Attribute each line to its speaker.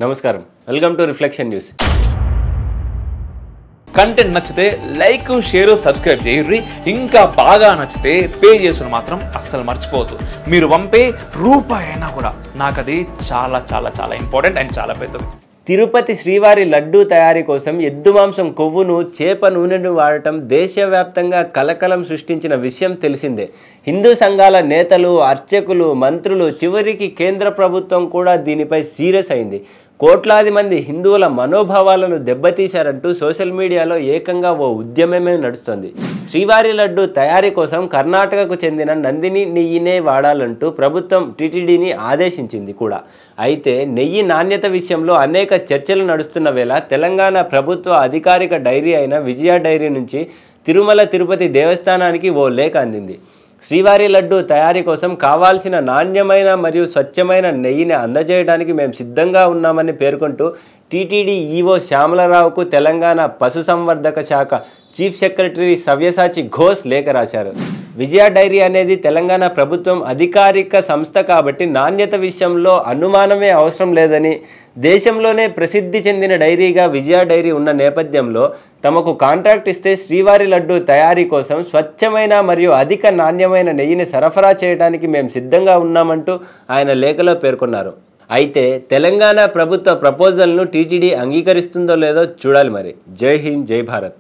Speaker 1: నమస్కారం, welcome to reflection news.
Speaker 2: Content నచ్చితే like, share, subscribe చేయండి. ఇంకా బాగా నచ్చితే పే చేసుకుని మాత్రం అస్సలు మర్చిపోవద్దు. మీరు పంపే రూపాయి అయినా కూడా నాకు అది చాలా చాలా చాలా ఇంపార్టెంట్ అండ్ చాలా పెద్దది.
Speaker 1: తిరుపతి శ్రీవారి లడ్డూ తయారీ కోసం ఎద్దు మాంసం కొవ్వును, చేప నూనెను వాడటం దేశవ్యాప్తంగా కలకలం సృష్టించిన విషయం తెలిసిందే. హిందూ సంఘాల నేతలు, అర్చకులు, మంత్రులు, చివరికి కేంద్ర ప్రభుత్వం కూడా దీనిపై సీరియస్ అయింది. కోట్లాది మంది హిందువుల మనోభావాలను దెబ్బతీశారంటూ సోషల్ మీడియాలో ఏకంగా ఓ ఉద్యమమే నడుస్తోంది. శ్రీవారి లడ్డు తయారీ కోసం కర్ణాటకకు చెందిన నందిని నెయ్యినే వాడాలంటూ ప్రభుత్వం టీటీడీని ఆదేశించింది కూడా. అయితే నెయ్యి నాణ్యత విషయంలో అనేక చర్చలు నడుస్తున్న వేళ తెలంగాణ ప్రభుత్వ అధికారిక డైరీ అయిన విజయ డైరీ నుంచి తిరుమల తిరుపతి దేవస్థానానికి ఓ లేఖ అందింది. శ్రీవారి లడ్డు తయారీ కోసం కావాల్సిన నాణ్యమైన మరియు స్వచ్ఛమైన నెయ్యిని అందజేయడానికి మేము సిద్ధంగా ఉన్నామని పేర్కొంటూ టీటీడీ ఈవో శ్యామలరావుకు తెలంగాణ పశుసంవర్ధక శాఖ చీఫ్ సెక్రటరీ సవ్యసాచి ఘోష్ లేఖ రాశారు. విజయ డైరీ అనేది తెలంగాణ ప్రభుత్వం అధికారిక సంస్థ కాబట్టి నాణ్యత విషయంలో అనుమానమే అవసరం లేదని, దేశంలోనే ప్రసిద్ధి చెందిన డైరీగా విజయ డైరీ ఉన్న నేపథ్యంలో తమకు కాంట్రాక్ట్ ఇస్తే శ్రీవారి లడ్డు తయారీ కోసం స్వచ్ఛమైన మరియు అధిక నాణ్యమైన నెయ్యిని సరఫరా చేయడానికి మేము సిద్ధంగా ఉన్నామంటూ ఆయన లేఖలో పేర్కొన్నారు. అయితే తెలంగాణ ప్రభుత్వ ప్రపోజల్ను టీటీడీ అంగీకరిస్తుందో లేదో చూడాలి మరి. జై హింద్, జై భారత్.